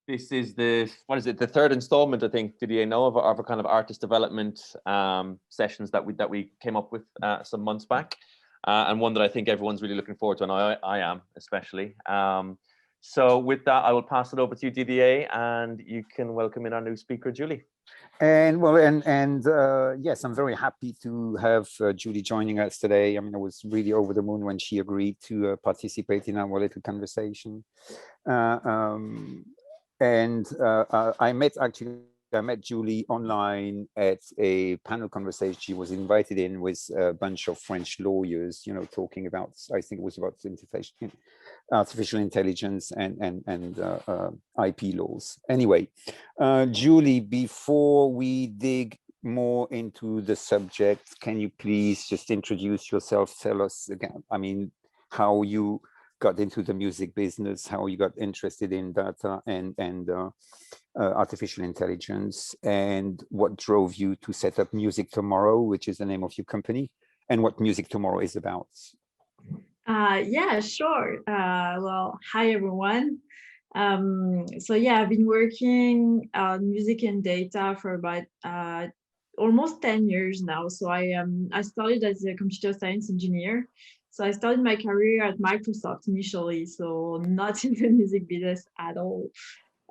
This is the third installment, I think, Didier, of a kind of artist development sessions that we came up with some months back, and one that I think everyone's really looking forward to, and I am especially. So with that, I will pass it over to you, Didier, and you can welcome in our new speaker, Julie. And well, yes, I'm very happy to have Julie joining us today. I mean, I was really over the moon when she agreed to participate in our little conversation. I met Julie online at a panel conversation she was invited in with a bunch of French lawyers, talking about, I think it was about artificial intelligence and IP laws. Anyway, Julie, before we dig more into the subject, can you please just introduce yourself? Tell us again, I mean, how you got into the music business, how you got interested in data and artificial intelligence, and what drove you to set up Music Tomorrow, which is the name of your company, and what Music Tomorrow is about. Yeah, sure. Well, hi, everyone. So yeah, I've been working on music and data for about almost 10 years now. So I started as a computer science engineer. So I started my career at Microsoft initially, so not in the music business at all.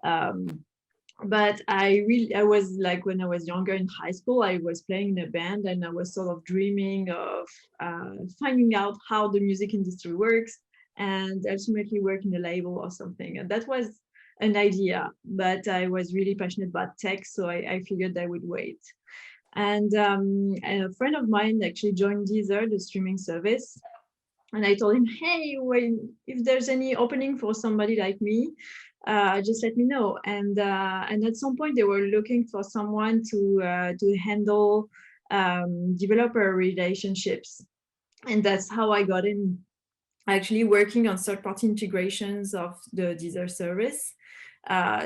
But I was like, when I was younger in high school, I was playing in a band, and I was sort of dreaming of finding out how the music industry works and ultimately work in a label or something. And that was an idea, but I was really passionate about tech, so I figured I would wait. And a friend of mine actually joined Deezer, the streaming service. And I told him, hey, if there's any opening for somebody like me, just let me know. And at some point, they were looking for someone to handle developer relationships. And that's how I got in, actually working on third-party integrations of the Deezer service.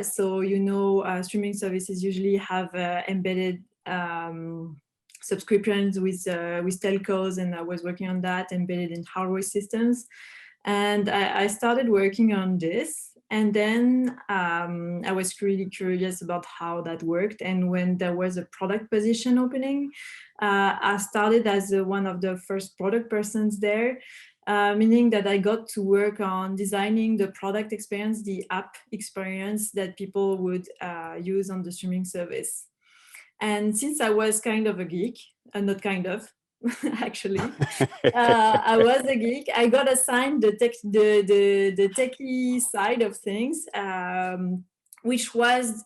So, streaming services usually have embedded subscriptions with telcos, and I was working on that embedded in hardware systems. And I started working on this, and then I was really curious about how that worked. And when there was a product position opening, I started as one of the first product persons there, meaning that I got to work on designing the product experience, the app experience that people would use on the streaming service. And since I was kind of a geek, not kind of, actually, I was a geek, I got assigned the techie side of things, which was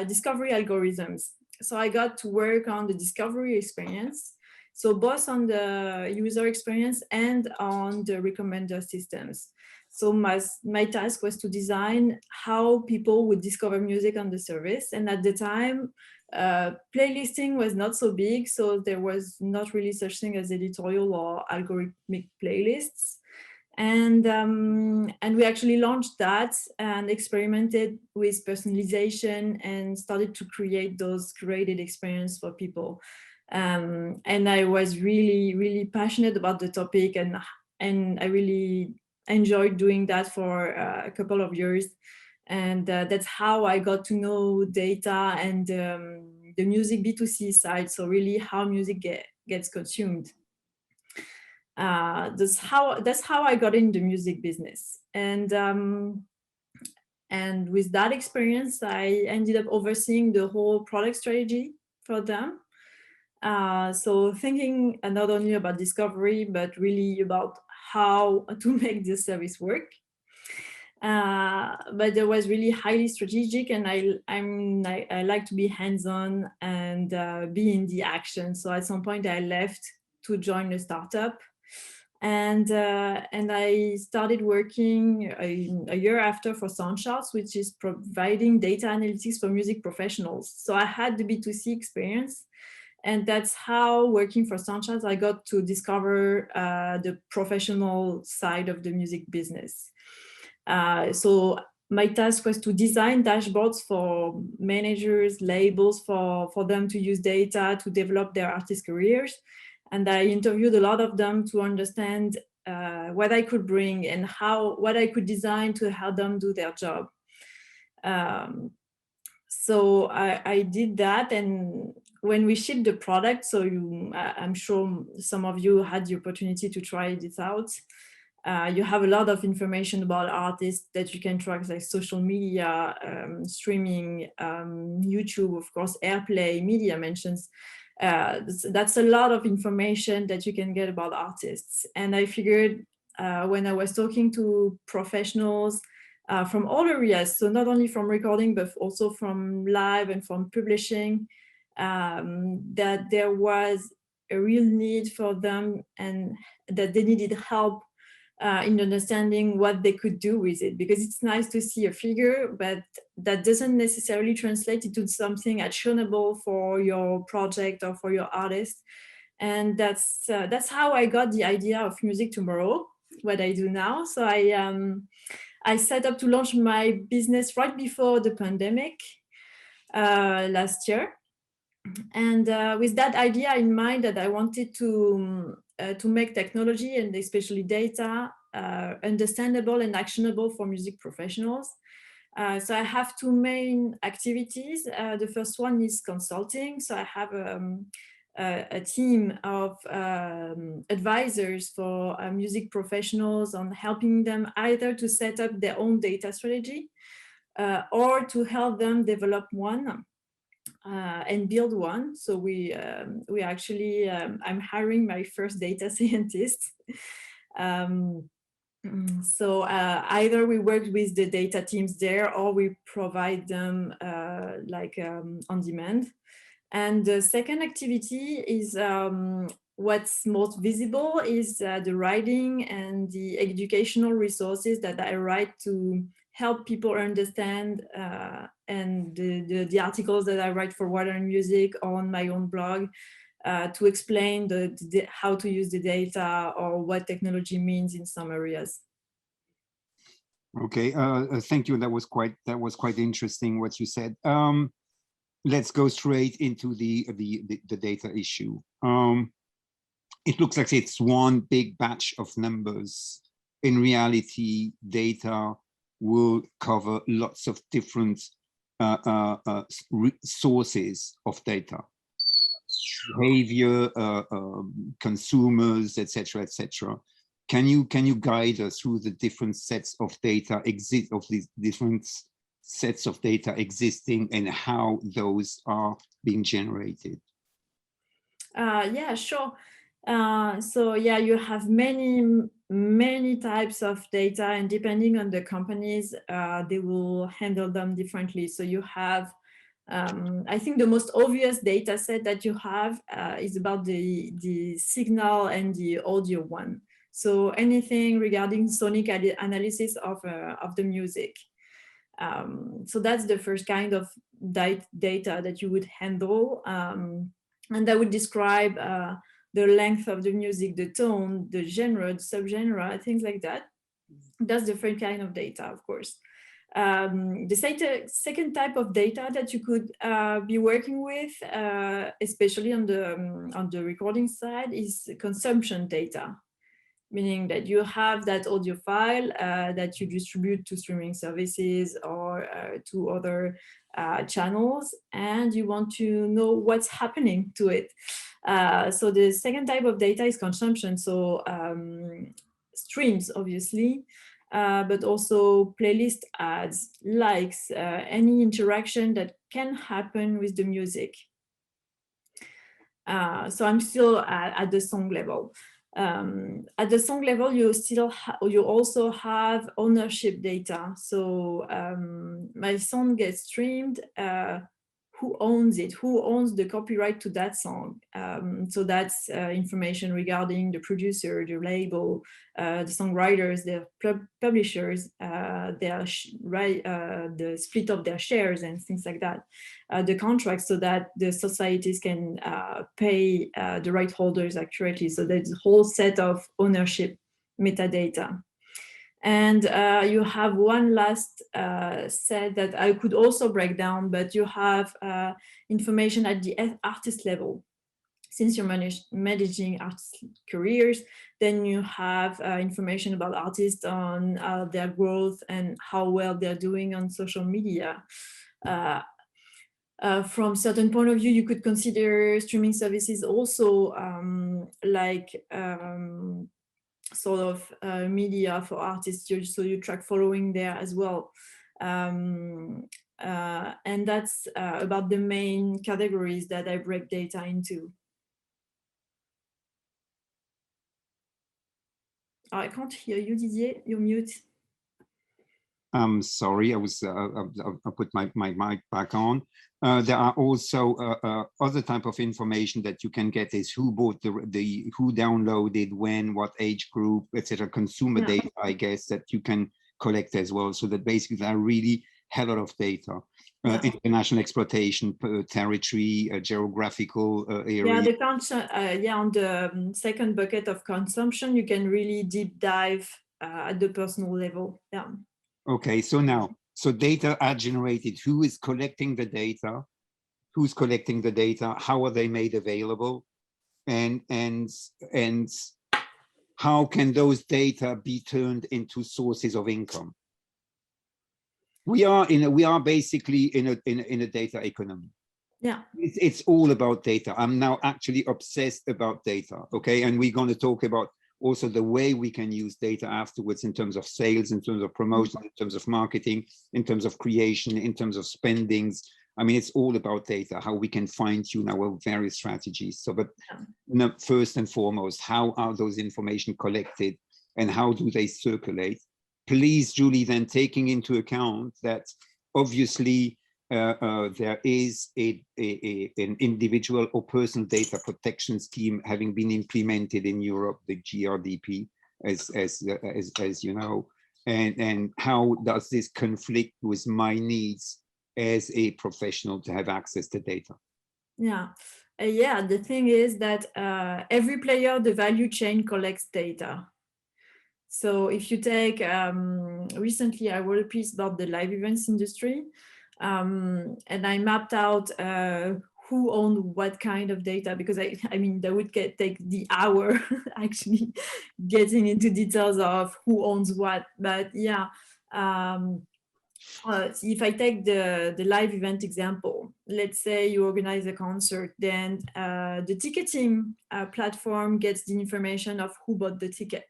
discovery algorithms. So I got to work on the discovery experience, so both on the user experience and on the recommender systems. So my task was to design how people would discover music on the service. And at the time, playlisting was not so big, so there was not really such thing as editorial or algorithmic playlists. And we actually launched that and experimented with personalization and started to create those curated experience for people. And I was really, really passionate about the topic, and I really enjoyed doing that for a couple of years. And that's how I got to know data and the music B2C side, so really how music gets consumed. That's how I got in the music business. And with that experience, I ended up overseeing the whole product strategy for them. So thinking not only about discovery, but really about how to make this service work. But it was really highly strategic, and I like to be hands-on and be in the action. So at some point I left to join a startup, and I started working a year after for Soundcharts, which is providing data analytics for music professionals. So I had the B2C experience, and that's how, working for Soundcharts, I got to discover the professional side of the music business. So my task was to design dashboards for managers, labels, for them to use data to develop their artist careers. And I interviewed a lot of them to understand what I could bring and what I could design to help them do their job. So I did that, and when we shipped the product, so I'm sure some of you had the opportunity to try this out. You have a lot of information about artists that you can track, like social media, streaming, YouTube, of course, airplay, media mentions. That's a lot of information that you can get about artists. And I figured when I was talking to professionals from all areas, so not only from recording, but also from live and from publishing, that there was a real need for them and that they needed help in understanding what they could do with it, because it's nice to see a figure, but that doesn't necessarily translate into something actionable for your project or for your artist. And that's how I got the idea of Music Tomorrow, what I do now. So I set up to launch my business right before the pandemic last year. And with that idea in mind, that I wanted to make technology and especially data understandable and actionable for music professionals. So I have two main activities. The first one is consulting. So I have a team of advisors for music professionals on helping them either to set up their own data strategy or to help them develop one. And build one. So we actually, I'm hiring my first data scientist. So either we work with the data teams there, or we provide them on demand. And the second activity is what's most visible is the writing and the educational resources that I write to help people understand, and the articles that I write for Water and Music on my own blog to explain how to use the data or what technology means in some areas. Okay, thank you. That was quite interesting what you said. Let's go straight into the data issue. It looks like it's one big batch of numbers. In reality, data will cover lots of different sources of data, behavior, consumers, etc., etc. Can you guide us through the different sets of data existing and how those are being generated? Yeah, sure. So yeah, you have many types of data, and depending on the companies, they will handle them differently. So you have, I think the most obvious data set that you have is about the signal and the audio one. So anything regarding sonic analysis of the music. So that's the first kind of data that you would handle, and that would describe the length of the music, the tone, the genre, the subgenre, things like that. That's the first kind of data, of course. The second type of data that you could be working with, especially on the recording side, is consumption data, meaning that you have that audio file that you distribute to streaming services or to other channels, and you want to know what's happening to it. So the second type of data is consumption. So streams, obviously, but also playlist ads, likes, any interaction that can happen with the music. So I'm still at the song level. At the song level, you also have ownership data. So my song gets streamed. Who owns it? Who owns the copyright to that song? So that's information regarding the producer, the label, the songwriters, the publishers, the split of their shares and things like that. The contracts, so that the societies can pay the right holders accurately. So there's a whole set of ownership metadata. And you have one last set that I could also break down, but you have information at the artist level. since you're managing artist careers, then you have information about artists on their growth and how well they're doing on social media. From certain point of view, you could consider streaming services also sort of media for artists, so you track following there as well. And that's about the main categories that I break data into. Oh, I can't hear you, Didier, you're mute. I'm sorry, I put my mic back on. There are also other type of information that you can get is who bought who downloaded, when, what age group, etc. Consumer data, I guess, that you can collect as well. So that basically there are really a lot of data. International exploitation, territory, geographical area. Yeah, on the second bucket of consumption, you can really deep dive at the personal level. Yeah. Okay, so now, data are generated. Who is collecting the data? Who's collecting the data? How are they made available? And how can those data be turned into sources of income? We are basically in a data economy. Yeah, it's all about data. I'm now actually obsessed about data. Okay, and we're going to talk about also the way we can use data afterwards in terms of sales, in terms of promotion, in terms of marketing, in terms of creation, in terms of spendings. I mean, it's all about data, how we can fine tune our various strategies. So, but first and foremost, how are those information collected and how do they circulate? Please, Julie, then taking into account that obviously there is an individual or personal data protection scheme having been implemented in Europe, the GRDP, as you know, and how does this conflict with my needs as a professional to have access to data? Yeah, the thing is that every player, the value chain collects data. So if you take, recently I wrote a piece about the live events industry, and I mapped out who owned what kind of data, because I mean, that would take the hour actually getting into details of who owns what. But yeah, if I take the live event example, let's say you organize a concert, then the ticketing platform gets the information of who bought the ticket.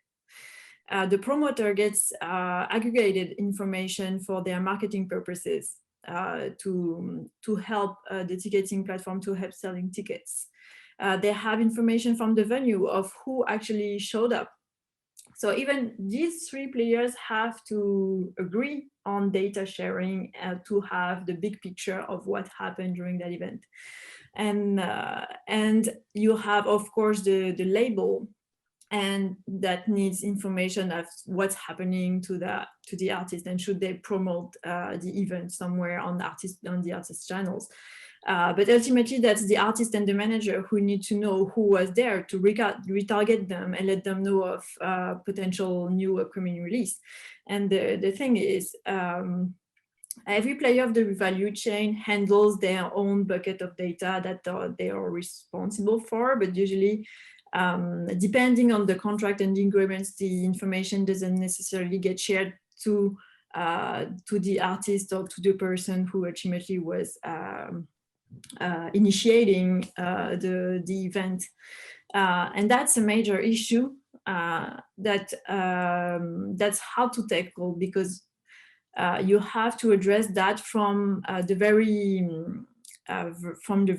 The promoter gets aggregated information for their marketing purposes to help the ticketing platform to help selling tickets. They have information from the venue of who actually showed up. So even these three players have to agree on data sharing to have the big picture of what happened during that event. And you have, of course, the label, and that needs information of what's happening to the artist and should they promote the event somewhere on the artist channels. But ultimately, that's the artist and the manager who need to know who was there to retarget them and let them know of potential new upcoming release. And the thing is, every player of the value chain handles their own bucket of data that they are responsible for, but usually, depending on the contract and the agreements, the information doesn't necessarily get shared to the artist or to the person who ultimately was initiating the event. And that's a major issue that's hard to tackle, because you have to address that from the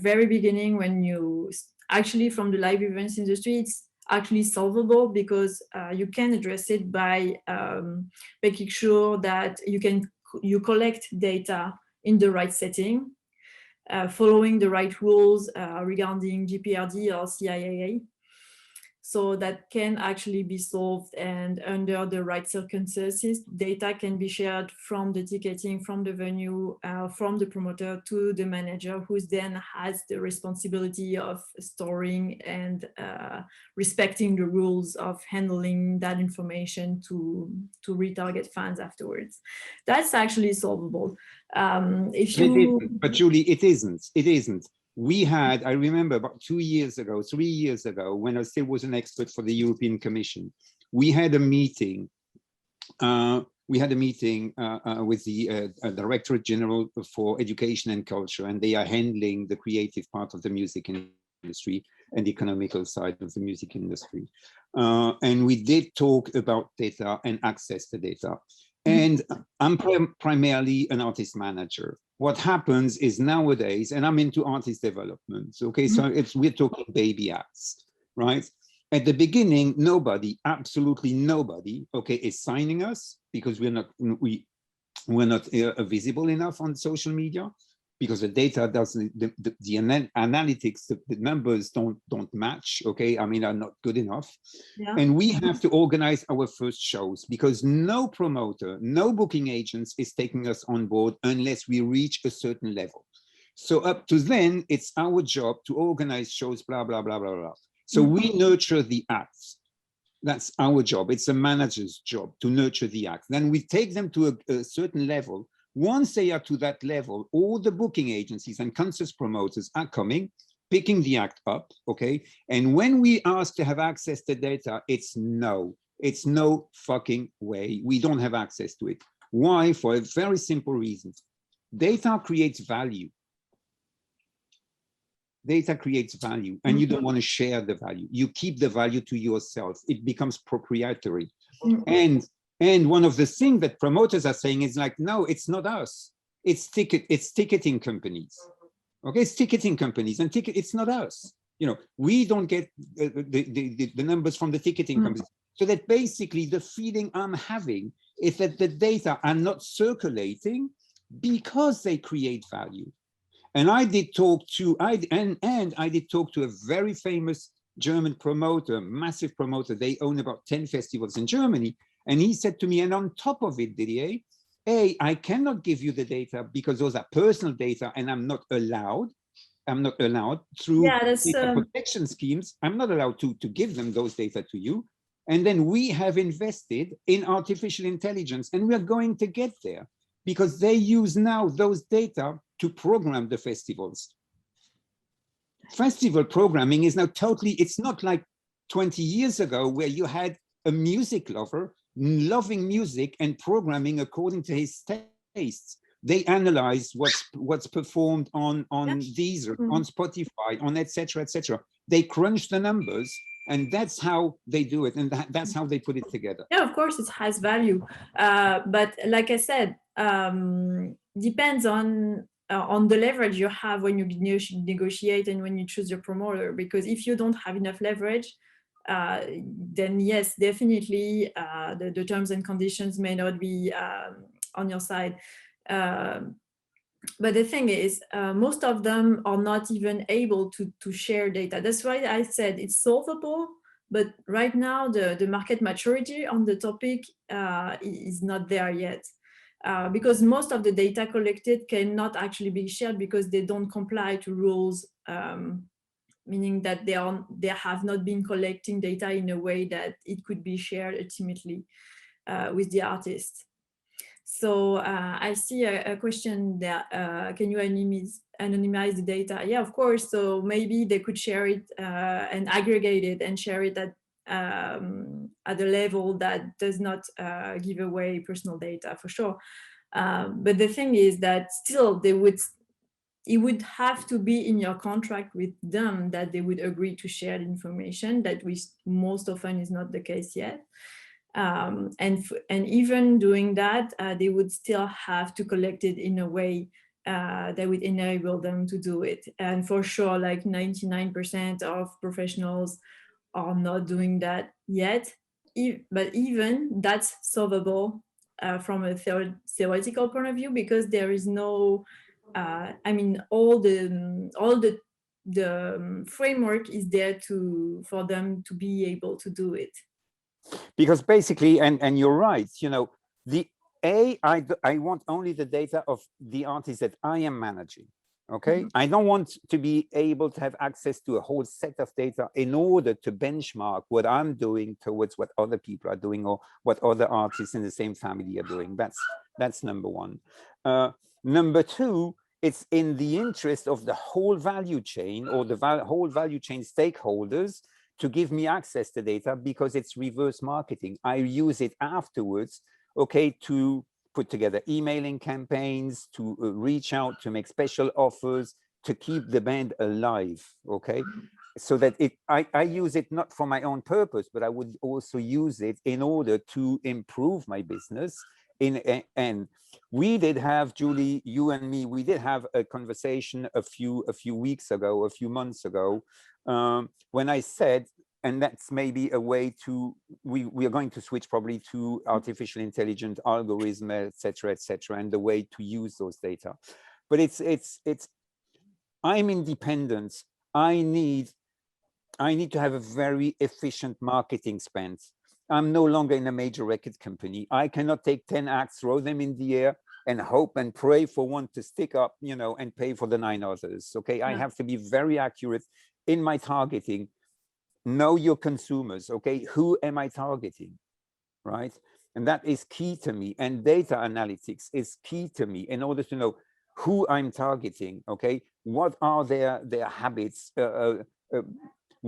very beginning. When you actually, from the live events industry, it's actually solvable, because you can address it by making sure that you collect data in the right setting, following the right rules regarding GPRD or CIAA. So that can actually be solved, and under the right circumstances, data can be shared from the ticketing, from the venue, from the promoter to the manager, who then has the responsibility of storing and respecting the rules of handling that information to retarget fans afterwards. That's actually solvable. But Julie, it isn't. we had, I remember about 3 years ago, when I still was an expert for the European Commission, we had a meeting. With the Directorate General for Education and Culture, and they are handling the creative part of the music industry and the economical side of the music industry. And we did talk about data and access to data. And I'm primarily an artist manager. What happens is nowadays, and I'm into artist development, okay, so we're talking baby acts, right? At the beginning, nobody, absolutely nobody, okay, is signing us because we're not visible enough on social media, because the data doesn't, the analytics, the numbers don't match, okay, I mean, are not good enough. Yeah. And we have to organize our first shows, because no promoter, no booking agents is taking us on board unless we reach a certain level. So up to then, it's our job to organize shows, blah, blah, blah, blah, blah. So we nurture the acts. That's our job. It's a manager's job to nurture the acts. Then we take them to a certain level. Once they are to that level, all the booking agencies and concert promoters are coming, picking the act up, okay? And when we ask to have access to data, it's no fucking way. We don't have access to it. Why? For a very simple reason. Data creates value. Data creates value, and you don't want to share the value. You keep the value to yourself. It becomes proprietary. And one of the things that promoters are saying is like, no, it's not us. It's ticketing companies. Okay, it's ticketing companies, and it's not us. You know, we don't get the numbers from the ticketing companies. So that basically the feeling I'm having is that the data are not circulating because they create value. And I did talk to I did talk to a very famous German promoter, massive promoter. They own about 10 festivals in Germany. And he said to me, and on top of it, Didier, I cannot give you the data because those are personal data, and I'm not allowed through data protection schemes. I'm not allowed to give them those data to you. And then we have invested in artificial intelligence, and we are going to get there because they use now those data to program the festivals. Festival programming is now totally, it's not like 20 years ago where you had a music lover loving music and programming according to his tastes. They analyze what's performed on Deezer, on Spotify, on etc., etc. They crunch the numbers, and that's how they do it, and that's how they put it together. Yeah, of course, it has value, but like I said, depends on the leverage you have when you negotiate and when you choose your promoter. Because if you don't have enough leverage, then yes, definitely the terms and conditions may not be on your side. But the thing is, most of them are not even able to share data. That's why I said it's solvable, but right now the market maturity on the topic is not there yet. Because most of the data collected cannot actually be shared because they don't comply to rules, meaning that they have not been collecting data in a way that it could be shared ultimately with the artist. So I see a question there. Can you anonymize the data? Yeah, of course. So maybe they could share it and aggregate it and share it at a level that does not give away personal data, for sure. But the thing is that still it would have to be in your contract with them that they would agree to share the information, that most often is not the case yet. And even doing that, they would still have to collect it in a way that would enable them to do it. And for sure, like 99% of professionals are not doing that yet. But even that's solvable from a theoretical point of view, because there is no, I mean, all the framework is there for them to be able to do it. Because basically, and you're right, you know, I want only the data of the artists that I am managing. Okay, I don't want to be able to have access to a whole set of data in order to benchmark what I'm doing towards what other people are doing or what other artists in the same family are doing. That's number one. Number two it's in the interest of the whole value chain or the whole value chain stakeholders to give me access to data, because it's reverse marketing. I use it afterwards, okay, to put together emailing campaigns, to reach out, to make special offers, to keep the band alive, okay? So that I use it not for my own purpose, but I would also use it in order to improve my business. And we did have, Julie, you and me, we did have a conversation a few weeks ago, a few months ago, when I said, and that's maybe a way to, we are going to switch probably to artificial intelligence, algorithm, et cetera, and the way to use those data. But it's I'm independent. I need to have a very efficient marketing spend. I'm no longer in a major record company. I cannot take 10 acts, throw them in the air, and hope and pray for one to stick up, you know, and pay for the 9 others. Okay, I have to be very accurate in my targeting. Know your consumers. Okay, who am I targeting, right? And that is key to me. And data analytics is key to me in order to know who I'm targeting. Okay, what are their habits?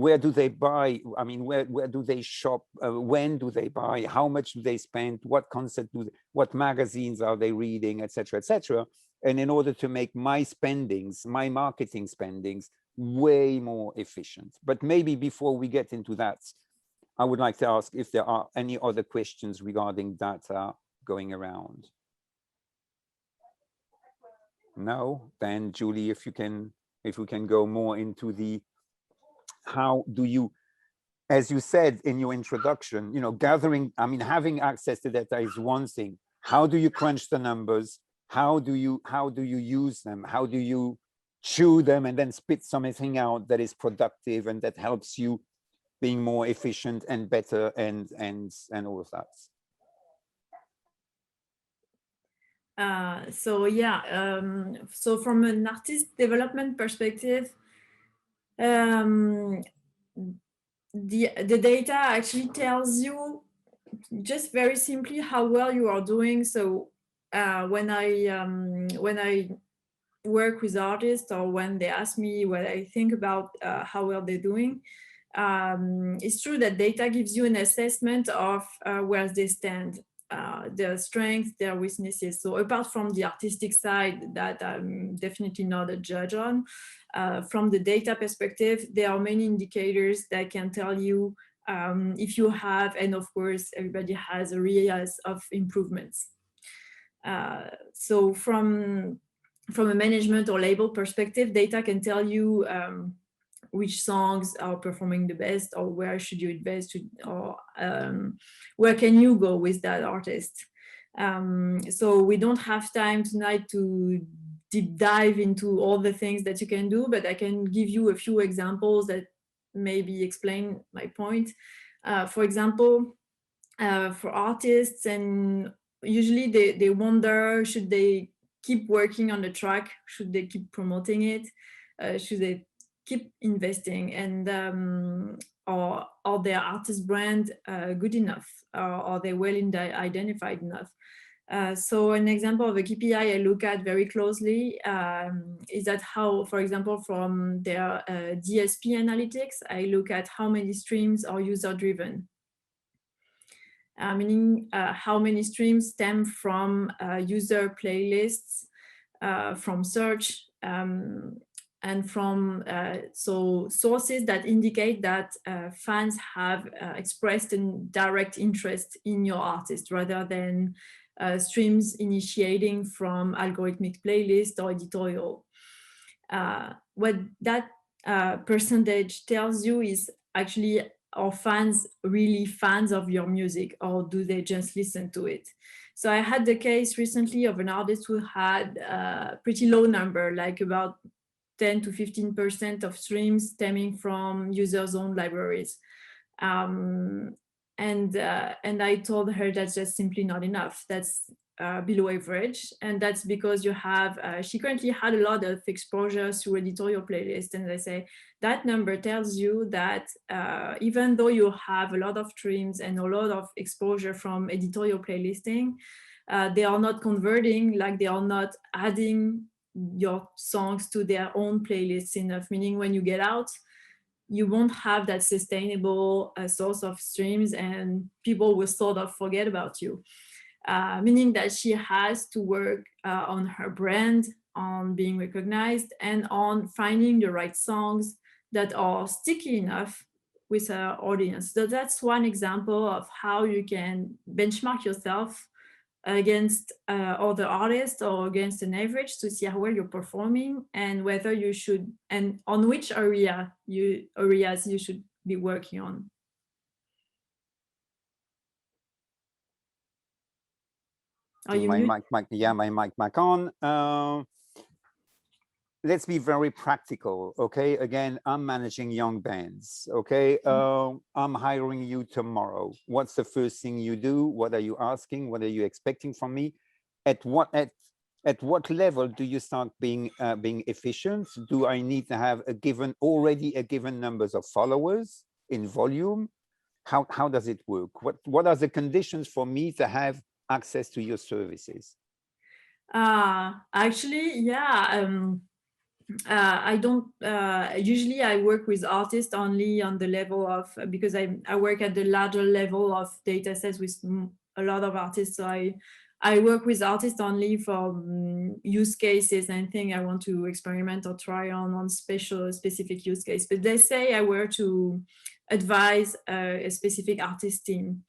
Where do they buy? I mean, where do they shop? When do they buy? How much do they spend? What concert do they, what magazines are they reading, et cetera, et cetera. And in order to make my spendings, my marketing spendings, way more efficient. But maybe before we get into that, I would like to ask if there are any other questions regarding data going around. No? Then Julie, if we can go more into the, how do you, as you said in your introduction, you know, gathering, I mean, having access to data is one thing. How do you crunch the numbers? How do you use them? How do you chew them and then spit something out that is productive and that helps you being more efficient and better and all of that? So from an artist development perspective, the data actually tells you just very simply how well you are doing. So when I work with artists, or when they ask me what I think about how well they're doing, it's true that data gives you an assessment of where they stand, their strengths, their weaknesses. So apart from the artistic side that I'm definitely not a judge on, from the data perspective, there are many indicators that can tell you if you have, and of course everybody has areas of improvements. So from a management or label perspective, data can tell you which songs are performing the best, or where should you invest, or where can you go with that artist. So we don't have time tonight to deep dive into all the things that you can do, but I can give you a few examples that maybe explain my point. For example, for artists, and usually they wonder, should they keep working on the track? Should they keep promoting it? Should they keep investing? And are their artist brand good enough? Are they well identified enough? So an example of a KPI I look at very closely is that how, for example, from their DSP analytics, I look at how many streams are user-driven. Meaning how many streams stem from user playlists, from search, and from so sources that indicate that fans have expressed a direct interest in your artist, rather than streams initiating from algorithmic playlist or editorial. What that percentage tells you is actually, are fans really fans of your music, or do they just listen to it? So I had the case recently of an artist who had a pretty low number, like about 10 to 15% of streams stemming from users' own libraries. And I told her that's just simply not enough. That's below average. And that's because you have, she currently had a lot of exposure through editorial playlists. And I say, that number tells you that even though you have a lot of streams and a lot of exposure from editorial playlisting, they are not converting, like they are not adding your songs to their own playlists enough, meaning when you get out, you won't have that sustainable source of streams and people will sort of forget about you. Meaning that she has to work on her brand, on being recognized, and on finding the right songs that are sticky enough with her audience. So that's one example of how you can benchmark yourself against other artists or against an average to see how well you're performing and whether you should, and on which areas you should be working on. Are you my mic on. Let's be very practical, okay? Again, I'm managing young bands, okay? I'm hiring you tomorrow. What's the first thing you do? What are you asking? What are you expecting from me? At what level do you start being efficient? Do I need to have already a given numbers of followers in volume? How does it work? What are the conditions for me to have access to your services? Actually, yeah. I don't usually I work with artists only on the level of, because I work at the larger level of data sets with a lot of artists. So I work with artists only for use cases and things I want to experiment or try on specific use case. But they say I were to advise a specific artist team.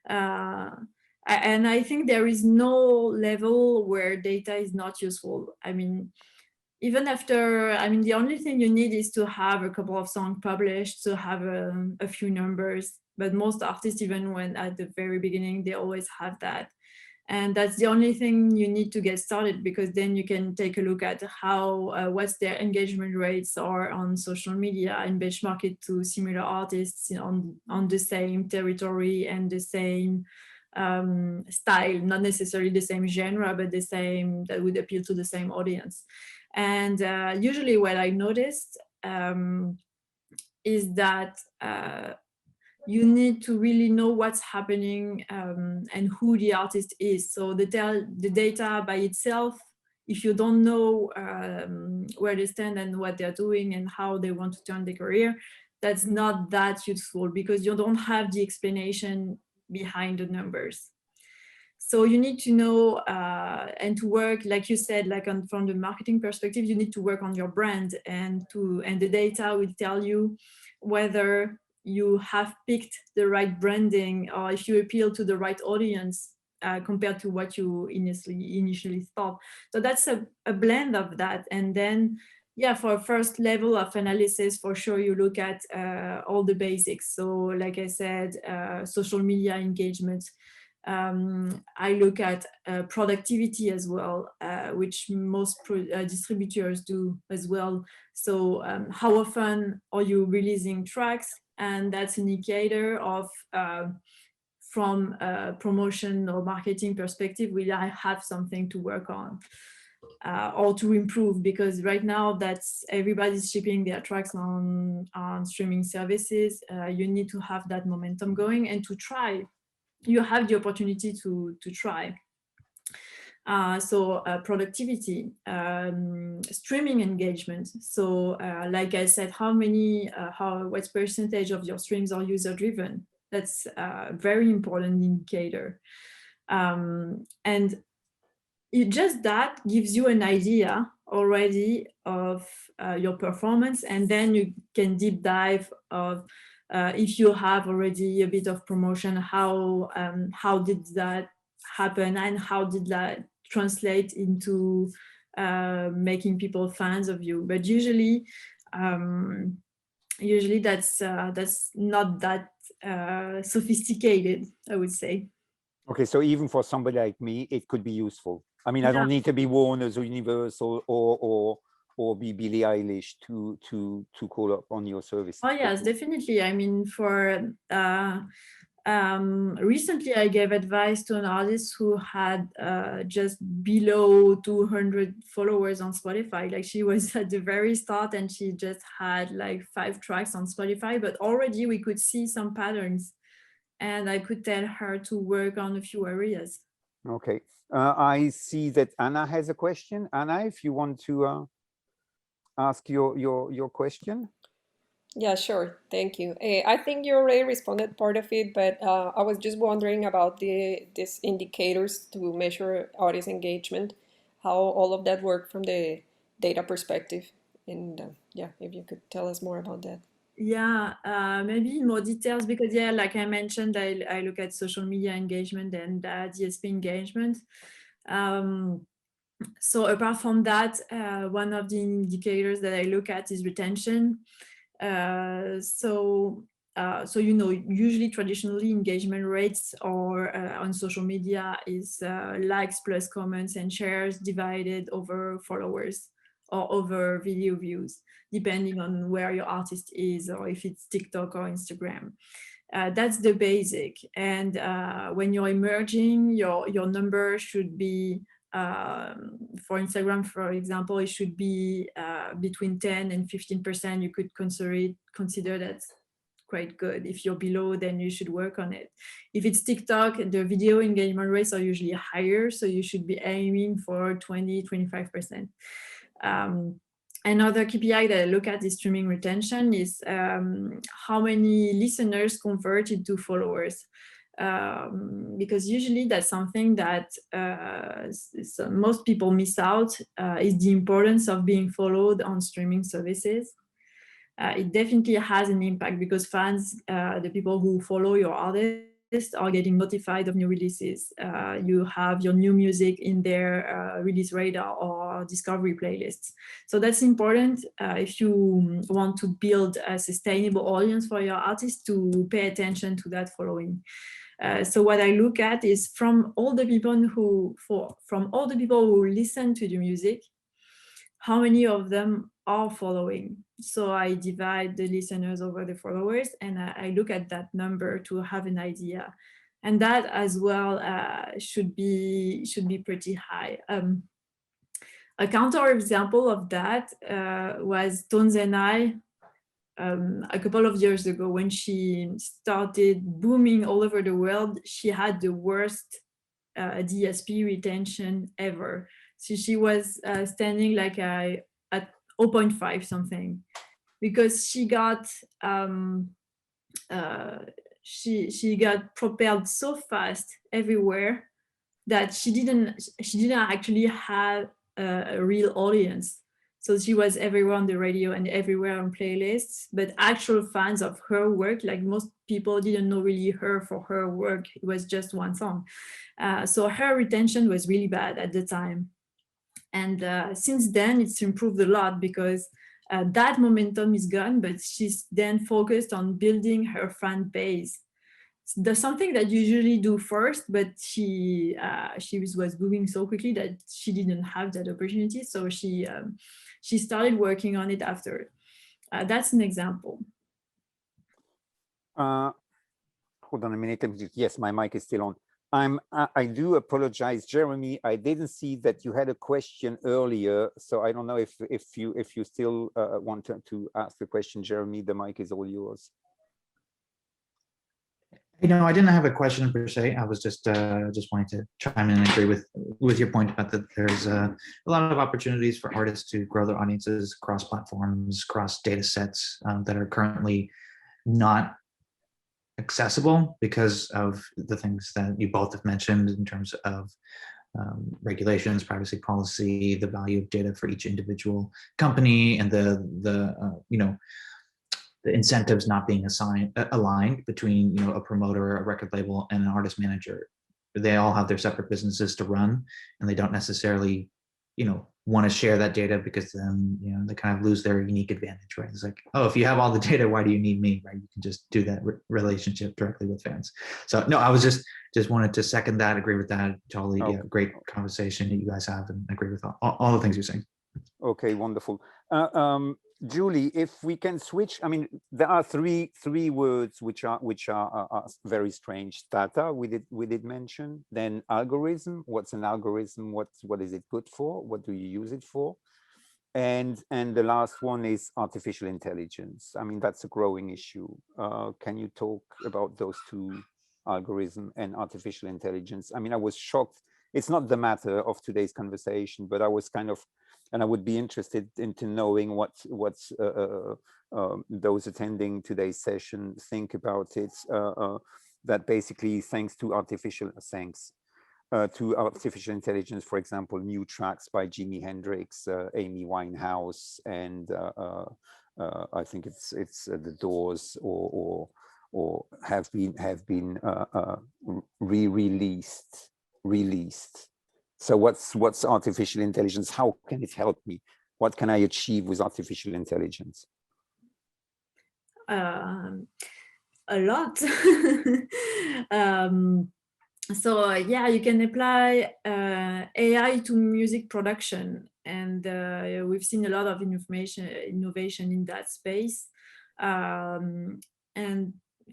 And I think there is no level where data is not useful. I mean, even after, the only thing you need is to have a couple of songs published, to have a few numbers. But most artists, even when at the very beginning, they always have that. And that's the only thing you need to get started, because then you can take a look at how, what's their engagement rates are on social media and benchmark it to similar artists on the same territory and the same style, not necessarily the same genre, but the same, that would appeal to the same audience. And usually what I noticed is that you need to really know what's happening and who the artist is. So the data by itself, if you don't know where they stand and what they're doing and how they want to turn their career, that's not that useful, because you don't have the explanation behind the numbers. So you need to know and to work, like you said, from the marketing perspective, you need to work on your brand, and the data will tell you whether you have picked the right branding or if you appeal to the right audience compared to what you initially thought. So that's a blend of that. And then, yeah, for a first level of analysis, for sure, you look at all the basics. So like I said, social media engagement. I look at productivity as well, which most distributors do as well. So how often are you releasing tracks? And that's an indicator of, from a promotion or marketing perspective, will I have something to work on or to improve? Because right now that's everybody's shipping their tracks on streaming services. You need to have that momentum going and to try. You have the opportunity to try. So productivity, streaming engagement. So like I said, what percentage of your streams are user driven? That's a very important indicator. And that gives you an idea already of your performance, and then you can deep dive of if you have already a bit of promotion, how did that happen and how did that translate into making people fans of you. But usually that's not that sophisticated, I would say. Okay, so even for somebody like me, it could be useful. I mean, I don't need to be Warner's or Universal or be Billie Eilish to call up on your service. Oh yes, definitely. I mean, for recently I gave advice to an artist who had just below 200 followers on Spotify. Like, she was at the very start and she just had like 5 tracks on Spotify, but already we could see some patterns, and I could tell her to work on a few areas. Okay. I see that Anna has a question. Anna, if you want to ask your question. Yeah, sure. Thank you. I think you already responded part of it, but I was just wondering about these indicators to measure audience engagement, how all of that work from the data perspective. And yeah, if you could tell us more about that. Yeah, maybe in more details, because yeah, like I mentioned, I look at social media engagement and DSP engagement. So apart from that, one of the indicators that I look at is retention. So you know, usually traditionally engagement rates or on social media is likes plus comments and shares divided over followers or over video views, depending on where your artist is or if it's TikTok or Instagram. That's the basic. And when you're emerging, your number should be, for Instagram, for example, it should be between 10 and 15%. You could consider that quite good. If you're below, then you should work on it. If it's TikTok, the video engagement rates are usually higher, so you should be aiming for 20, 25%. Another KPI that I look at is streaming retention, is how many listeners convert into followers. Because usually that's something that most people miss out, is the importance of being followed on streaming services. It definitely has an impact because fans, the people who follow your artist, are getting notified of new releases. You have your new music in their release radar or discovery playlists. So that's important if you want to build a sustainable audience for your artist, to pay attention to that following. So what I look at is from all the people who listen to the music, how many of them are following. So I divide the listeners over the followers, and I look at that number to have an idea. And that as well should be pretty high. A counter example of that was Tones and I, a couple of years ago, when she started booming all over the world. She had the worst DSP retention ever. So she was standing like at 0.5 something, because she got she got propelled so fast everywhere that she didn't actually have a real audience. So she was everywhere on the radio and everywhere on playlists, but actual fans of her work, like most people didn't know really her for her work. It was just one song. So her retention was really bad at the time. And since then, it's improved a lot, because that momentum is gone, but she's then focused on building her fan base. That's something that you usually do first, but she was moving so quickly that she didn't have that opportunity. So she started working on it after. That's an example. Hold on a minute. Yes, my mic is still on. I do apologize, Jeremy. I didn't see that you had a question earlier, so I don't know if you still want to ask the question, Jeremy. The mic is all yours. You know, I didn't have a question per se. I was just wanting to chime in and agree with your point about that there's a lot of opportunities for artists to grow their audiences across platforms, across data sets that are currently not accessible because of the things that you both have mentioned in terms of regulations, privacy policy, the value of data for each individual company, and the you know, the incentives not being aligned between, you know, a promoter, a record label, and an artist manager. They all have their separate businesses to run, and they don't necessarily, you know, want to share that data, because then, you know, they kind of lose their unique advantage, right? It's like, oh, if you have all the data, why do you need me, right? You can just do that relationship directly with fans. So no, I was just wanted to second that, agree with that. Totally, yeah, great conversation that you guys have, and agree with all the things you're saying. Okay, wonderful. Julie, if we can switch, I mean, there are three words which are very strange. Data, we did mention. Then algorithm. What's an algorithm? What is it good for? What do you use it for? And the last one is artificial intelligence. I mean, that's a growing issue. Can you talk about those two, algorithm and artificial intelligence? I mean, I was shocked it's not the matter of today's conversation, but I was kind of, and I would be interested into knowing what those attending today's session think about it. That basically, thanks to artificial intelligence, for example, new tracks by Jimi Hendrix, Amy Winehouse, and I think it's the Doors, or have been released. So what's artificial intelligence? How can it help me? What can I achieve with artificial intelligence? A lot. So yeah, you can apply AI to music production, and we've seen a lot of innovation in that space. And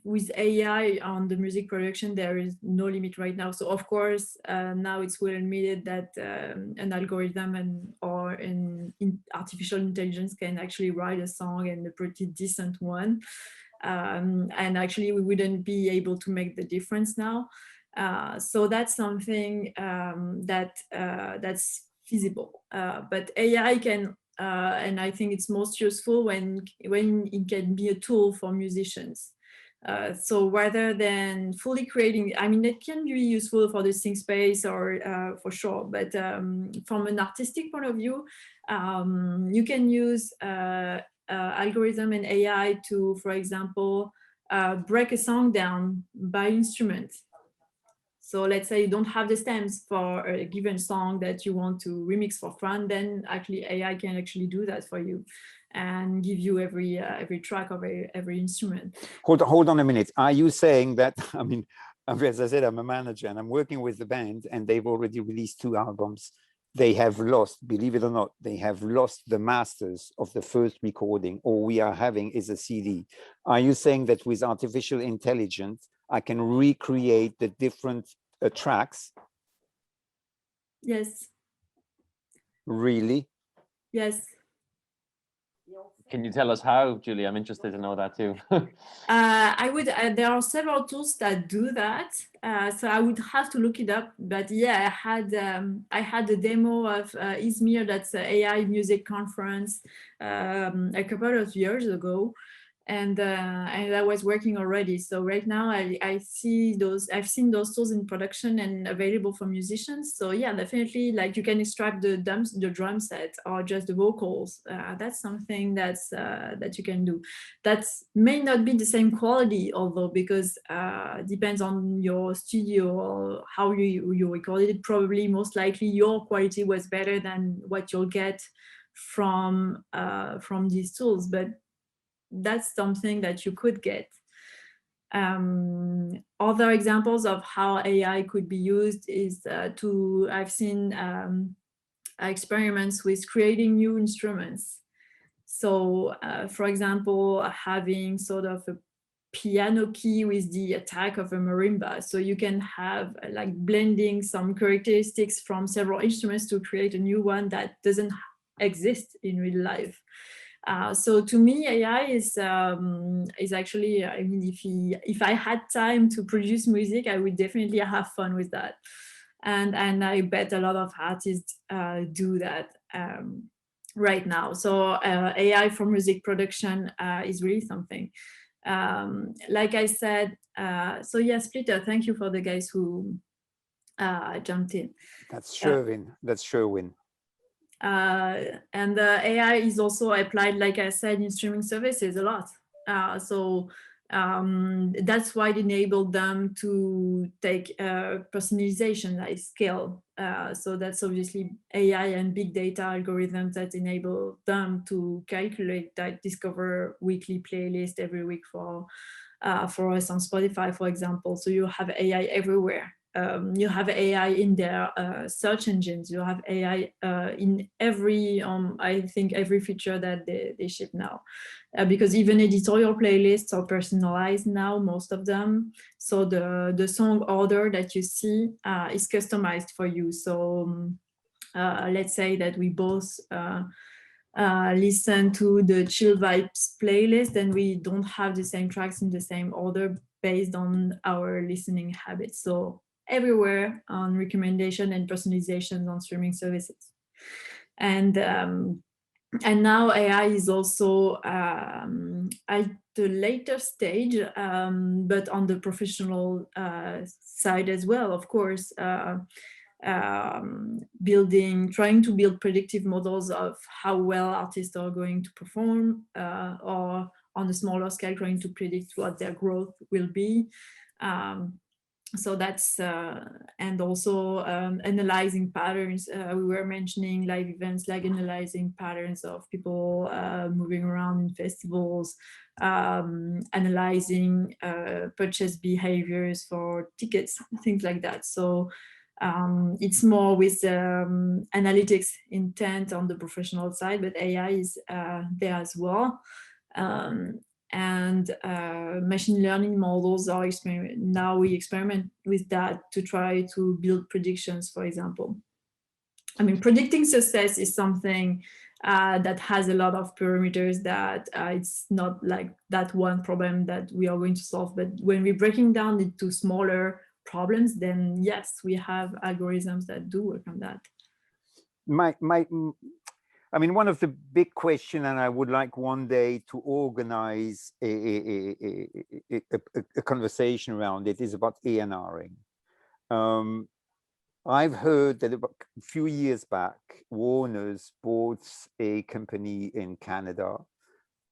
with AI on the music production, there is no limit right now. So of course, now it's well admitted that an algorithm or an artificial intelligence can actually write a song, and a pretty decent one. And actually, we wouldn't be able to make the difference now. So that's something that's feasible. But AI can, and I think it's most useful when it can be a tool for musicians. So rather than fully creating, I mean, it can be useful for the sync space, or for sure, but from an artistic point of view, you can use algorithm and AI to, for example, break a song down by instrument. So let's say you don't have the stems for a given song that you want to remix for fun, then actually AI can actually do that for you and give you every track of every instrument. Hold on a minute. Are you saying that, I mean, as I said, I'm a manager and I'm working with the band, and they've already released 2 albums. They have lost, believe it or not, they have lost the masters of the first recording. All we are having is a CD. Are you saying that with artificial intelligence, I can recreate the different tracks? Yes. Really? Yes. Can you tell us how, Julie? I'm interested to know that too. I would. There are several tools that do that, so I would have to look it up. But yeah, I had a demo of Izmir, that's an AI music conference, a couple of years ago, and I was working already. So right now I've seen those tools in production and available for musicians. So yeah, definitely, like, you can extract the drum set or just the vocals. That's something that you can do. That may not be the same quality, although, because depends on your studio or how you recorded it. Probably, most likely, your quality was better than what you'll get from these tools, but that's something that you could get. Other examples of how AI could be used is I've seen experiments with creating new instruments. So for example, having sort of a piano key with the attack of a marimba. So you can have like blending some characteristics from several instruments to create a new one that doesn't exist in real life. So to me, AI is actually, I mean, if I had time to produce music, I would definitely have fun with that. And I bet a lot of artists do that right now. So AI for music production is really something. Like I said, so yeah, Splitter, thank you for the guys who jumped in. That's Sherwin. That's Sherwin. And AI is also applied, like I said, in streaming services a lot. So that's why it enabled them to take personalization at scale. So that's obviously AI and big data algorithms that enable them to calculate that discover weekly playlist every week for us on Spotify, for example. So you have AI everywhere. You have AI in their search engines. You have AI in every, I think, every feature that they ship now. Because even editorial playlists are personalized now, most of them. So the song order that you see is customized for you. So let's say that we both listen to the Chill Vibes playlist, and we don't have the same tracks in the same order based on our listening habits. So everywhere on recommendation and personalization on streaming services. And now AI is also at the later stage, but on the professional side as well, of course, trying to build predictive models of how well artists are going to perform, or on a smaller scale, trying to predict what their growth will be. So that's, and also analyzing patterns. We were mentioning live events, like analyzing patterns of people moving around in festivals, analyzing purchase behaviors for tickets, things like that. So it's more with analytics intent on the professional side, but AI is there as well. And machine learning models are now we experiment with that to try to build predictions, for example. I mean, predicting success is something that has a lot of parameters that it's not like that one problem that we are going to solve. But when we're breaking down into smaller problems, then yes, we have algorithms that do work on that. I mean, one of the big questions, and I would like one day to organize a conversation around it, is about A&Ring. I've heard that about a few years back, Warner's bought a company in Canada,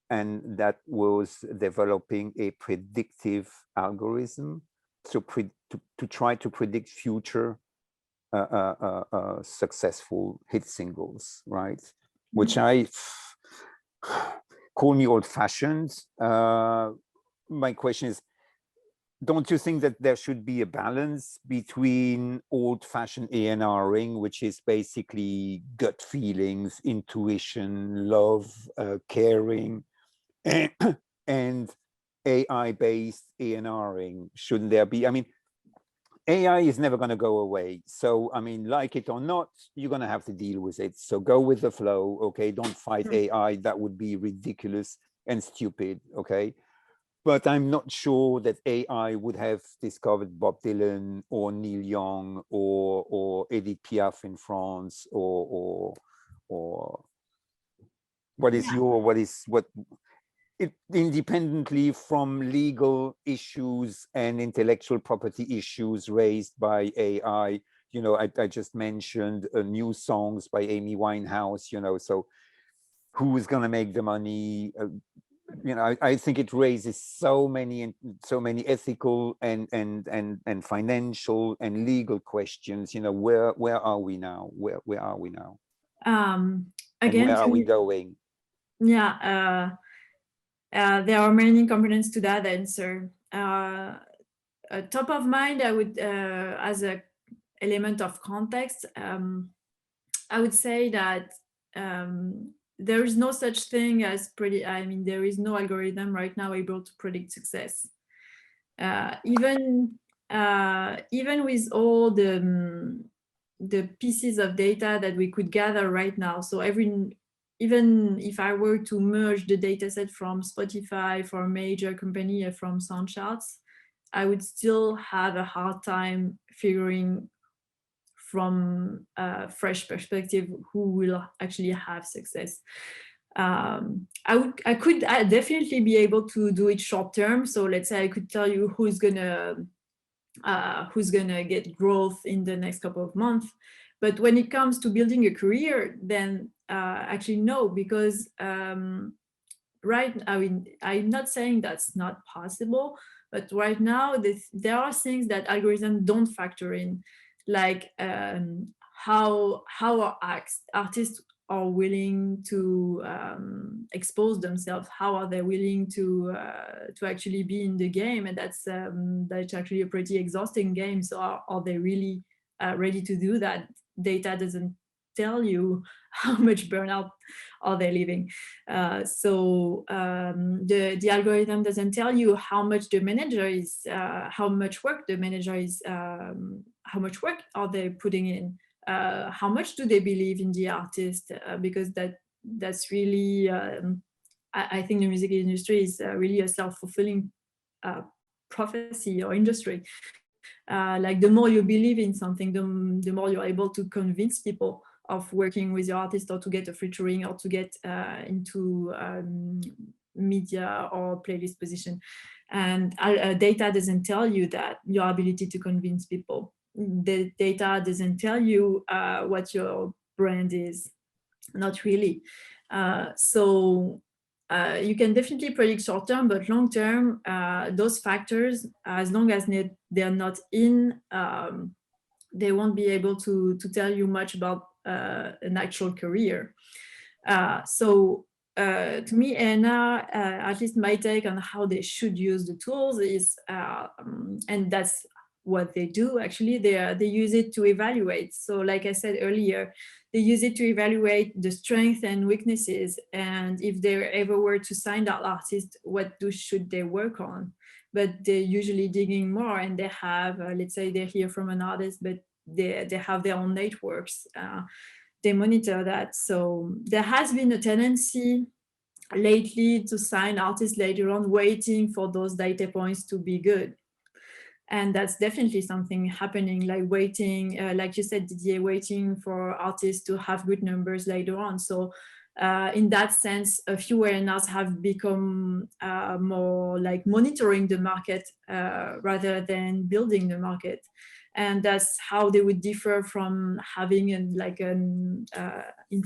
and that was developing a predictive algorithm to try to predict future successful hit singles, right? Which I call me old-fashioned. My question is, don't you think that there should be a balance between old-fashioned A&Ring, which is basically gut feelings, intuition, love, caring, and AI-based A&Ring? Shouldn't there be? I mean, AI is never going to go away. So, I mean, like it or not, you're going to have to deal with it. So go with the flow, okay? Don't fight AI. That would be ridiculous and stupid, okay? But I'm not sure that AI would have discovered Bob Dylan or Neil Young or Edith Piaf in France or what is independently from legal issues and intellectual property issues raised by AI. You know, I just mentioned new songs by Amy Winehouse, you know, so who is going to make the money? You know, I think it raises so many ethical and financial and legal questions. You know, where are we now? Where are we now? Again, where are we going? Yeah. There are many components to that answer. Top of mind, I would, as an element of context, I would say that there is no such thing as there is no algorithm right now able to predict success. Even with all the pieces of data that we could gather right now, so even if I were to merge the data set from Spotify for a major company from Soundcharts, I would still have a hard time figuring from a fresh perspective who will actually have success. I could definitely be able to do it short term. So let's say I could tell you who's gonna get growth in the next couple of months. But when it comes to building a career, then actually no, because I'm not saying that's not possible, but right now there are things that algorithms don't factor in, like how our artists are willing to expose themselves, how are they willing to actually be in the game, and that's actually a pretty exhausting game. So are they really ready to do that? Data doesn't tell you how much burnout are they living. So the algorithm doesn't tell you how much the manager is, how much work the manager is, how much work are they putting in, how much do they believe in the artist, because that's really, I think the music industry is really a self-fulfilling prophecy or industry. Like the more you believe in something, the more you're able to convince people of working with your artist, or to get a featuring, or to get into media or playlist position. And data doesn't tell you that, your ability to convince people. The data doesn't tell you what your brand is, not really. So you can definitely predict short term, but long term, those factors, as long as they're not in, they won't be able to tell you much about an actual career. So to me, Anna, at least my take on how they should use the tools is, and that's what they do actually, they use it to evaluate. So like I said earlier, they use it to evaluate the strengths and weaknesses, and if they ever were to sign that artist, what should they work on. But they're usually digging more, and they have, let's say they hear from an artist, but they have their own networks. They monitor that. So there has been a tendency lately to sign artists later on, waiting for those data points to be good. And that's definitely something happening, like waiting, like you said, Didier, waiting for artists to have good numbers later on. So in that sense, a few A&Rs have become more like monitoring the market rather than building the market. And that's how they would differ from having in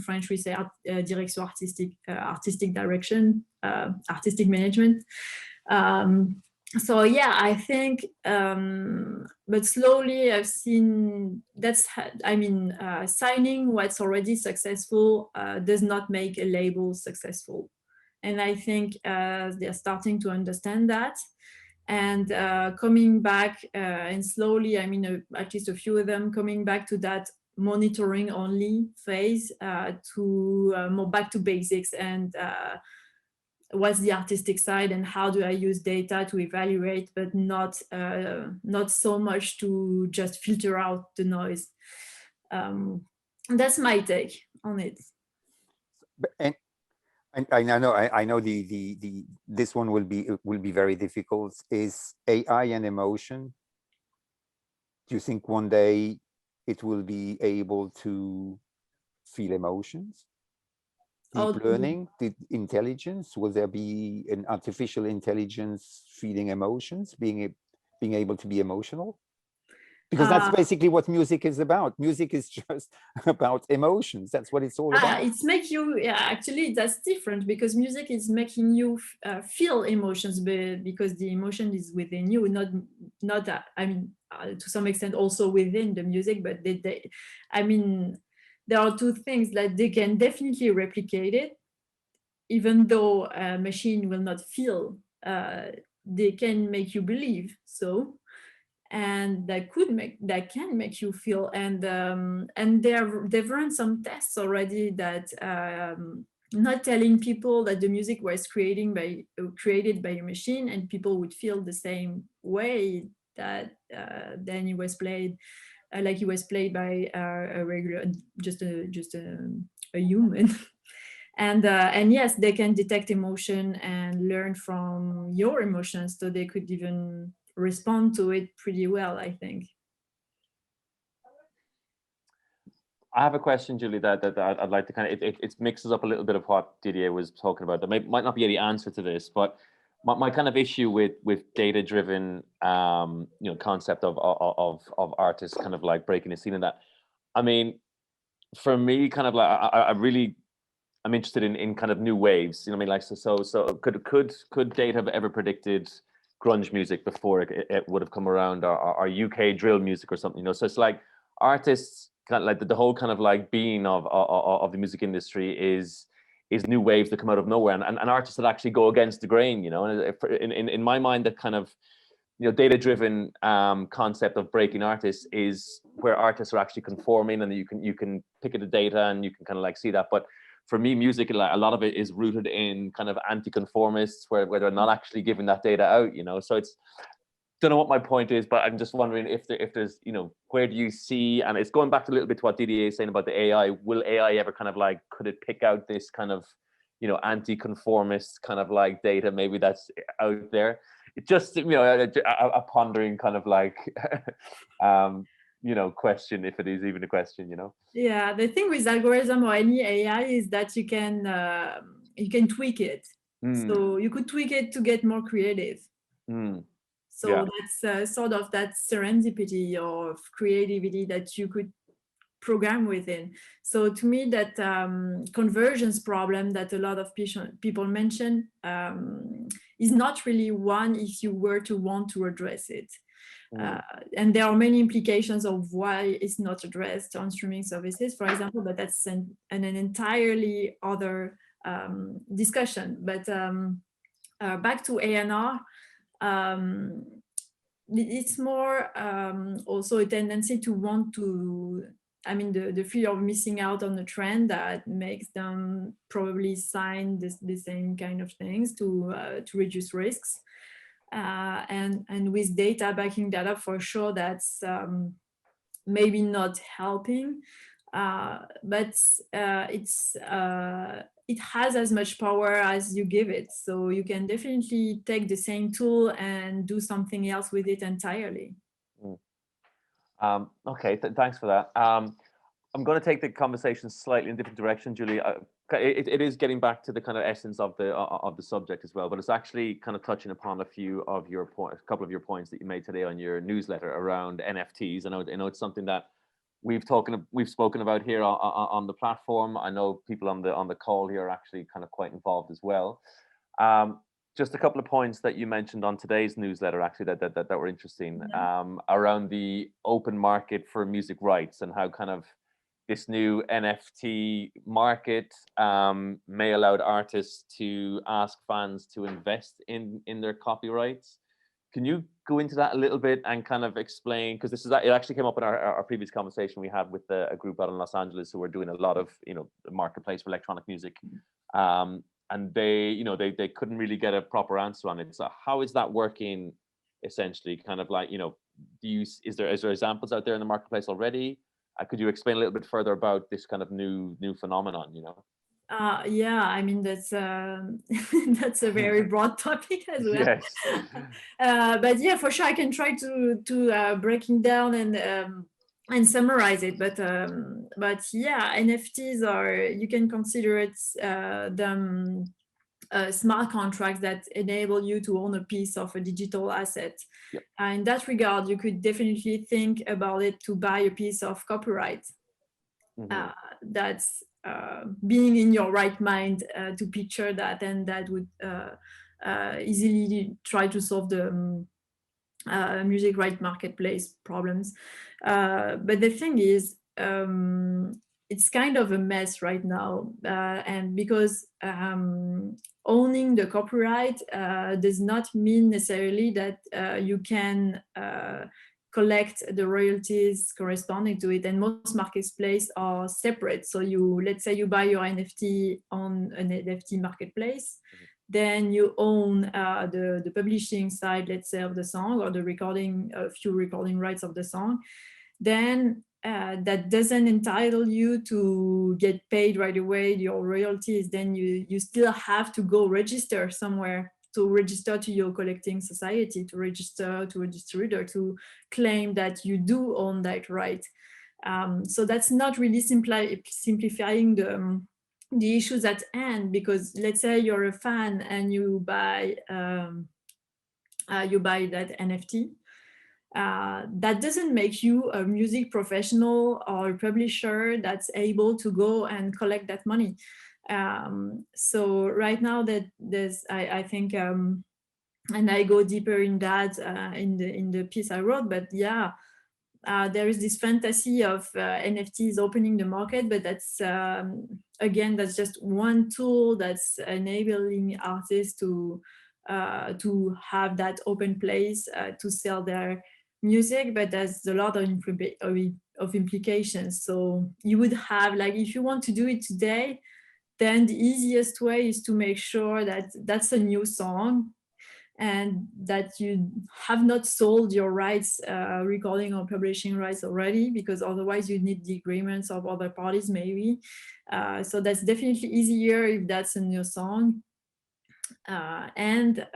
French we say direction artistique, artistic direction, artistic management. So yeah, I think, but slowly I've seen signing what's already successful does not make a label successful. And I think they're starting to understand that. And coming back and slowly, at least a few of them coming back to that monitoring only phase, to more back to basics, and what's the artistic side and how do I use data to evaluate, but not so much to just filter out the noise. That's my take on it. And I know this one will be very difficult. Is AI an emotion? Do you think one day it will be able to feel emotions? Deep learning, the intelligence, will there be an artificial intelligence feeling emotions, being able to be emotional? Because that's basically what music is about. Music is just about emotions. That's what it's all about. It's make you, actually that's different, because music is making you feel emotions, because the emotion is within you, not to some extent also within the music, but there are two things that they can definitely replicate it, even though a machine will not feel, they can make you believe so. And that can make you feel, and they've run some tests already that not telling people that the music was created by a machine, and people would feel the same way, that then it was played like it was played by a regular, just a human. And yes, they can detect emotion and learn from your emotions, so they could even respond to it pretty well, I think. I have a question, Julie, that I'd like to kind of, it mixes up a little bit of what Didier was talking about. There might not be any answer to this, but my kind of issue with data-driven, concept of artists kind of like breaking the scene in that. I mean, for me, kind of like, I'm interested in kind of new waves. You know what I mean? Like, so could data have ever predicted grunge music before it would have come around, or UK drill music or something? You know, so it's like artists kind of like the whole kind of like being of the music industry is new waves that come out of nowhere, and artists that actually go against the grain. You know, and in my mind, that kind of data-driven concept of breaking artists is where artists are actually conforming, and you can pick at the data and you can kind of like see that. But for me, music, like a lot of it is rooted in kind of anti-conformists, where they're not actually giving that data out. So it's, don't know what my point is, but I'm just wondering if there's, where do you see, and it's going back to a little bit to what Didier is saying about the AI. Will AI ever kind of like, could it pick out this kind of, anti-conformist kind of like data maybe that's out there? it's just, you know, a pondering kind of like, you know, question, if it is even a question, you know. Yeah, the thing with algorithm or any AI is that you can tweak it. So you could tweak it to get more creative. So Yeah. that's sort of that serendipity of creativity that you could program within. So to me, that convergence problem that a lot of people mention is not really one if you were to want to address it. And there are many implications of why it's not addressed on streaming services, for example, but that's an entirely other discussion. But back to A&R, it's more also a tendency to want to, I mean, the fear of missing out on the trend that makes them probably sign the same kind of things to reduce risks. And with data backing that up, for sure, that's maybe not helping, but it has as much power as you give it. So you can definitely take the same tool and do something else with it entirely. Okay, thanks for that. I'm going to take the conversation slightly in a different direction, Julie. It is getting back to the kind of essence of the subject as well, but it's actually kind of touching upon a couple of your points that you made today on your newsletter around NFTs. I know it's something that we've spoken about here on the platform. I know people on the call here are actually kind of quite involved as well. Just a couple of points that you mentioned on today's newsletter, actually, that were interesting, around the open market for music rights and how kind of this new NFT market may allow artists to ask fans to invest in their copyrights. Can you go into that a little bit and kind of explain, because it actually came up in our previous conversation we had with a group out in Los Angeles who were doing a lot of, you know, the marketplace for electronic music, and they couldn't really get a proper answer on it. So how is that working, essentially? Kind of like, you know, is there examples out there in the marketplace already? Could you explain a little bit further about this kind of new phenomenon, you know? Yeah, I mean, that's that's a very broad topic as well. Yes. But yeah, for sure, I can try to breaking down and summarize it. But yeah, NFTs you can consider it them smart contracts that enable you to own a piece of a digital asset. Yep. In that regard, you could definitely think about it to buy a piece of copyright. That's being in your right mind to picture that, and that would easily try to solve the music right marketplace problems. But the thing is, it's kind of a mess right now, and because owning the copyright does not mean necessarily that you can collect the royalties corresponding to it, and most marketplaces are separate. So let's say you buy your NFT on an NFT marketplace, then you own the publishing side, let's say, of the song, or a few recording rights of the song. Then that doesn't entitle you to get paid right away your royalties. Then you still have to go register somewhere, to register to your collecting society, to register to a distributor, to claim that you do own that right. So that's not really simplifying the issues at hand, because let's say you're a fan and you buy that NFT. That doesn't make you a music professional or a publisher that's able to go and collect that money. So right now that I think, and I go deeper in that in the piece I wrote, but yeah, there is this fantasy of NFTs opening the market, but that's again, that's just one tool that's enabling artists to have that open place to sell their music, but there's a lot of implications. So you would have, like, if you want to do it today, then the easiest way is to make sure that that's a new song and that you have not sold your rights, recording or publishing rights already, because otherwise you need the agreements of other parties maybe. So that's definitely easier if that's a new song. And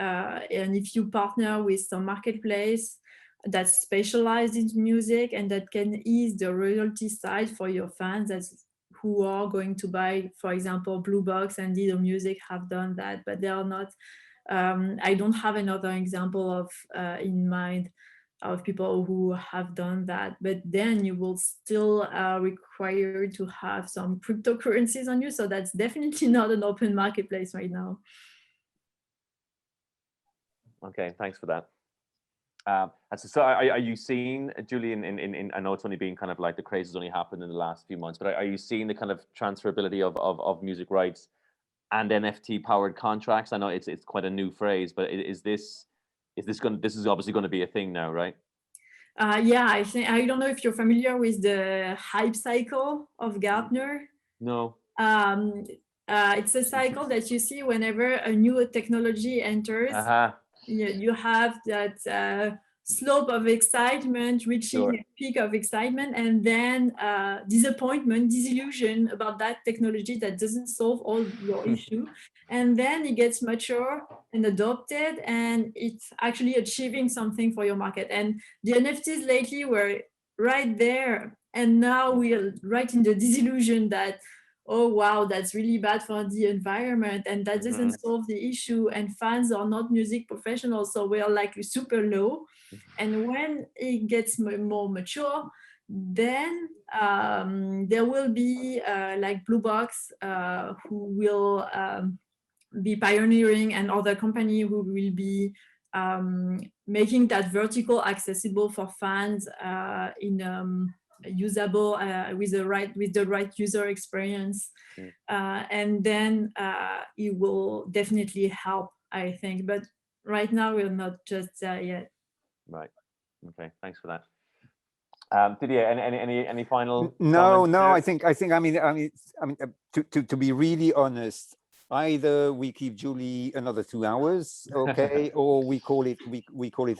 if you partner with some marketplace that's specialized in music and that can ease the royalty side for your fans who are going to buy, for example, Blue Box and Deezer Music have done that, but they are not. I don't have another example of in mind of people who have done that, but then you will still require to have some cryptocurrencies on you. So that's definitely not an open marketplace right now. Okay, thanks for that. And so are you seeing, Julie, I know it's only been kind of like the craze has only happened in the last few months, but are you seeing the kind of transferability of music rights and NFT powered contracts? I know it's quite a new phrase, but is this obviously going to be a thing now, right? Yeah, I don't know if you're familiar with the hype cycle of Gartner. No. It's a cycle that you see whenever a new technology enters. You have that slope of excitement reaching a peak of excitement, and then disappointment, disillusion about that technology that doesn't solve all your issue. And then it gets mature and adopted, and it's actually achieving something for your market. And the NFTs lately were right there, and now we are right in the disillusion that, oh wow, that's really bad for the environment, and that doesn't solve the issue, and fans are not music professionals, so we're like super low. And when it gets more mature, then there will be like Blue Box who will be pioneering, and other company who will be making that vertical accessible for fans in usable with the right user experience, and then it will definitely help, I think. But right now we're not just there yet. Right. Okay. Thanks for that. Didier, any final? No. I think. I mean, to be really honest, either we keep Julie another 2 hours, okay, or we call it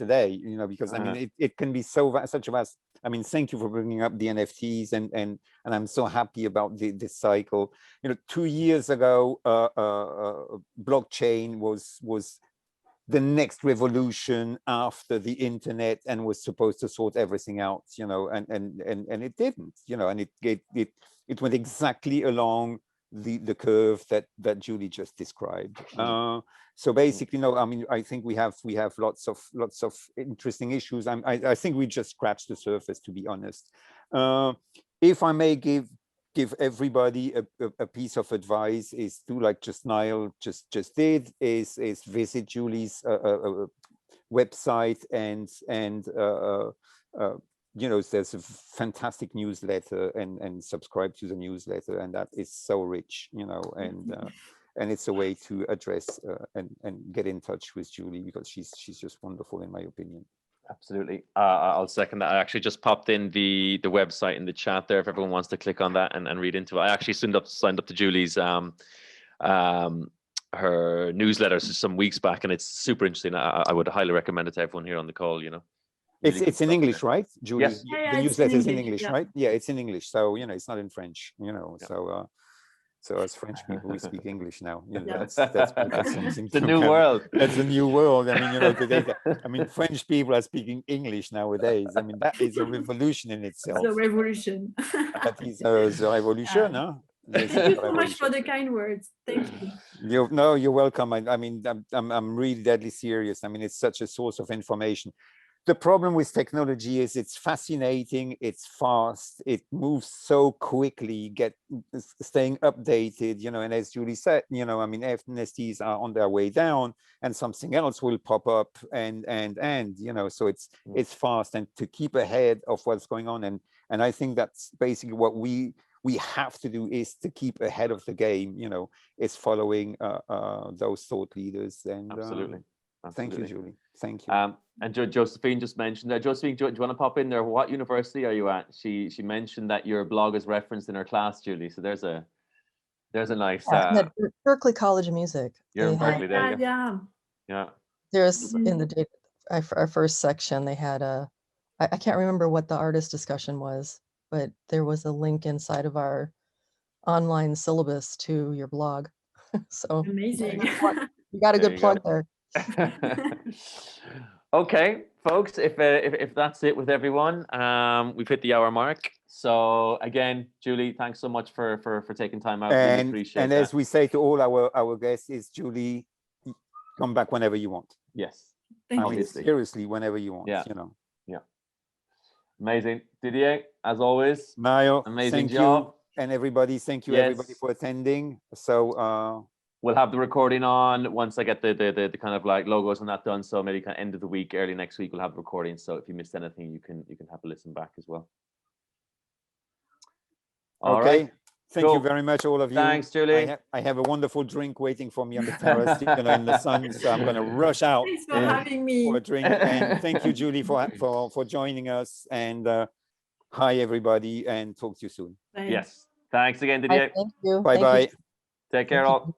a day, you know, because I mean it can be such a vast. I mean, thank you for bringing up the NFTs, and I'm so happy about this cycle. You know, 2 years ago, blockchain was the next revolution after the internet, and was supposed to sort everything out, you know, and it didn't, you know, and it went exactly along the curve that Julie just described. So basically, no, I mean, I think we have lots of interesting issues. I think we just scratched the surface, to be honest. If I may give everybody a piece of advice, is to, like just Niall just did, is visit Julie's website, and you know, there's a fantastic newsletter, and subscribe to the newsletter, and that is so rich, you know, and it's a way to address and get in touch with Julie, because she's just wonderful, in my opinion. Absolutely. I'll second that. I actually just popped in the website in the chat there if everyone wants to click on that and read into it. I actually signed up to Julie's her newsletter some weeks back, and it's super interesting. I would highly recommend it to everyone here on the call, you know. Really it's in English, right, Julie? Yes. Yeah, the newsletter is in English, yeah. right? Yeah, it's in English, so you know, it's not in French, you know. Yeah. So as French people, we speak English now. You know, that's something. It's a new world. That's a new world. I mean, you know, today, I mean, French people are speaking English nowadays. I mean, that is a revolution in itself. The revolution. That is the revolution, huh? Thank you so much for the kind words. Thank you. You're welcome. I mean, I'm really deadly serious. I mean, it's such a source of information. The problem with technology is it's fascinating, it's fast, it moves so quickly, staying updated, you know, and as Julie said, you know, I mean, NFTs are on their way down, and something else will pop up, and you know, so it's fast, and to keep ahead of what's going on, and I think that's basically what we have to do, is to keep ahead of the game, you know, is following those thought leaders. And Absolutely. Thank you, Julie. Thank you. And Josephine just mentioned that. Josephine, do you want to pop in there? What university are you at? She mentioned that your blog is referenced in her class, Julie. So there's a nice. Berkeley College of Music. You're in Berkeley, there. Yeah. There's in the our first section, they had I can't remember what the artist discussion was, but there was a link inside of our online syllabus to your blog. So Amazing. you got a There good you plug go. there. Okay, folks, if that's it with everyone, we've hit the hour mark. So again, Julie, thanks so much for taking time out. Really appreciate And that. as we say to all our guests, is Julie, come back whenever you want. Yes, Thank I you. mean, obviously. seriously, whenever you want. Yeah. You know. Amazing. Didier, as always, Mayo, amazing thank job. you, and everybody, thank you Yes. everybody for attending. So We'll have the recording on once I get the kind of like logos and that done. So maybe kind of end of the week, early next week, we'll have the recording. So if you missed anything, you can have a listen back as well. All okay. right. Thank Cool. you very much, all of you. Thanks, Julie. I have a wonderful drink waiting for me on the terrace, in the sun. So I'm going to rush out Thanks for having me. for a drink. And thank you, Julie, for joining us. And hi, everybody, and talk to you soon. Bye. Yes. Thanks again, Hi, Didier. thank you. Bye Thank you. bye. Take care, all.